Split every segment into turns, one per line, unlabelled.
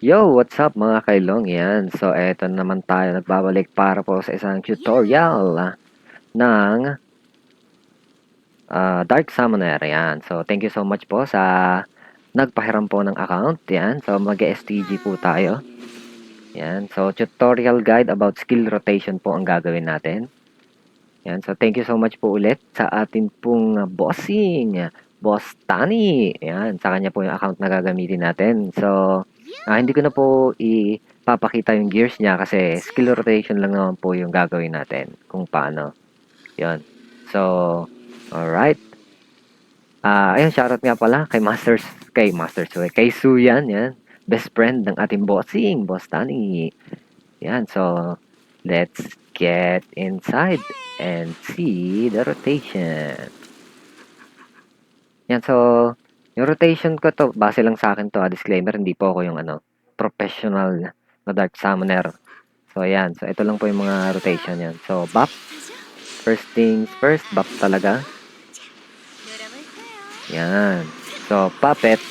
Yo, what's up mga kailong? Yan. So, eto naman tayo nagbabalik para po sa isang tutorial ng Dark Summoner. Yan. So, thank you so much po sa nagpahiram po ng account. Yan. So, mag-STG po tayo. Yan. So, tutorial guide about skill rotation po ang gagawin natin. Yan. So, thank you so much po ulit sa atin pong bossing. Boss Tani. Yan. Sa kanya po yung account na gagamitin natin. So, hindi ko na po ipapakita yung gears niya kasi skill rotation lang naman po yung gagawin natin kung paano. Yan. So, alright. Ayun, shoutout nga pala kay kay Suyan, yan. Best friend ng ating bossing, Boss Tani. Yan, so, let's get inside and see the rotation. Yan, so, yung rotation ko to, base lang sa akin to, disclaimer, hindi po ako yung professional na Dark Summoner. So, ayan. So, ito lang po yung mga rotation yan. So, buff. First things first, buff talaga. Yan. So, puppet.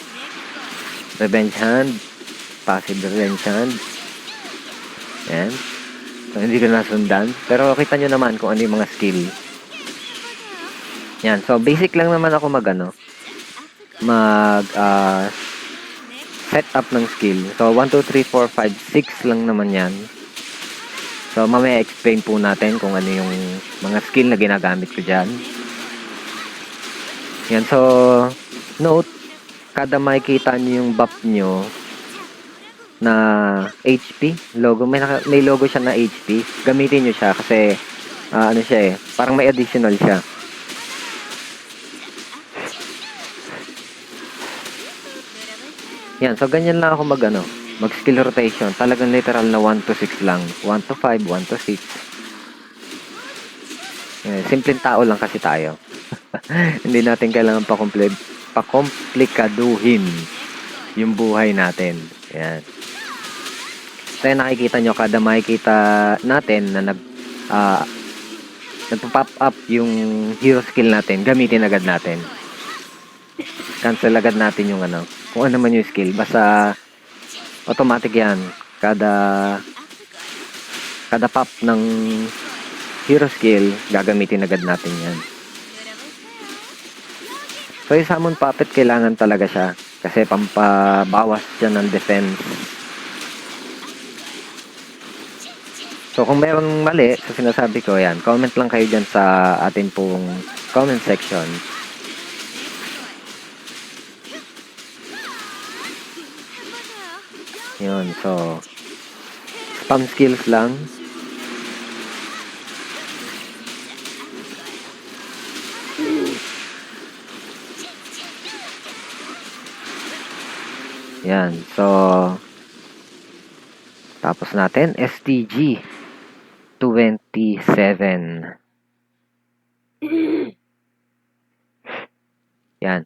Revenge hand. Passive revenge hand. Yan. So, hindi ko nasundan. Pero, kita nyo naman kung ano yung mga skill. Yan. So, basic lang naman ako set up ng skill. So, 1, 2, 3, 4, 5, 6 lang naman yan. So, mamaya explain po natin kung ano yung mga skill na ginagamit ko dyan. Yan. So, note, kada makikita nyo yung buff nyo na HP, logo, may logo siya na HP, gamitin nyo siya kasi, ano siya parang may additional siya. Yan. So, ganyan lang ako mag skill rotation. Talagang literal na 1 to 6 lang. 1 to 5, 1 to 6. Simpleng tao lang kasi tayo. Hindi natin kailangan pakomplikaduhin yung buhay natin. Yan. So, yan nakikita nyo, kada makikita natin na nagpa-pop up yung hero skill natin, gamitin agad natin. Cancel agad natin yung kung ano man yung skill. Basta automatic yan. Kada pop ng hero skill, gagamitin agad natin yan. So, yung summon puppet, kailangan talaga siya. Kasi pampabawas siya ng defense. So, kung mayroong mali sa sinasabi ko, yan, comment lang kayo dyan sa atin pong comment section. Yun, so, spam skills lang. Yan, so, tapos natin, STG 27. Yan.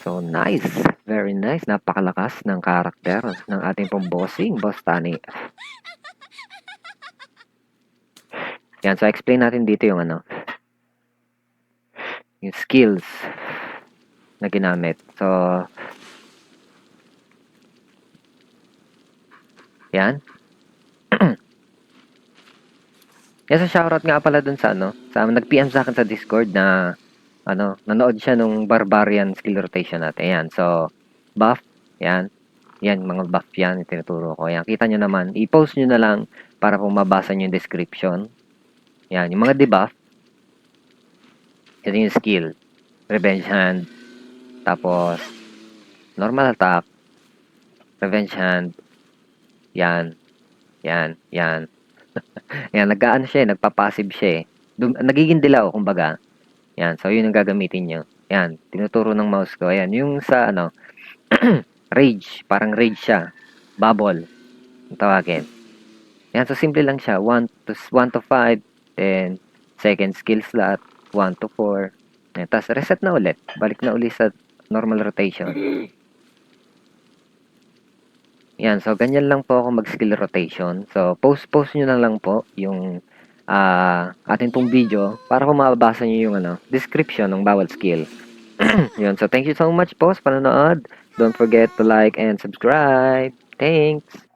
So, nice. Very nice. Napakalakas ng karakter ng ating pong bossing, Boss Tani. Yan, so explain natin dito yung yung skills na ginamit. So, yan. Yan, so shoutout nga pala dun sa sa nag-PM sa akin sa Discord na nanood siya nung Barbarian skill rotation natin. Yan, so buff, yan. Yan, mga buff yan, tinuturo ko. Yan, kita nyo naman. I-post nyo na lang para kung mabasa nyo yung description. Yan, yung mga debuff. Ito yung skill. Revenge hand. Tapos, normal attack. Revenge hand. Yan. Yan. Yan. Yan, nag-ano siya, nagpa-passive siya. Nagiging dilaw, kumbaga. Yan, so yun ang gagamitin nyo. Yan, tinuturo ng mouse ko. Ayan, yung sa rage, parang rage siya. Bubble, ang tawagin. Yan, so simple lang siya. 1 to 5, then second skill slot, 1 to 4. Yan, tapos reset na ulit. Balik na ulit sa normal rotation. Yan, so ganyan lang po ako mag-skill rotation. So, post nyo na lang po yung atin pong video para kung mababasa nyo yung description ng bawat skill. Yun. So, thank you so much po sa panonood. Don't forget to like and subscribe. Thanks!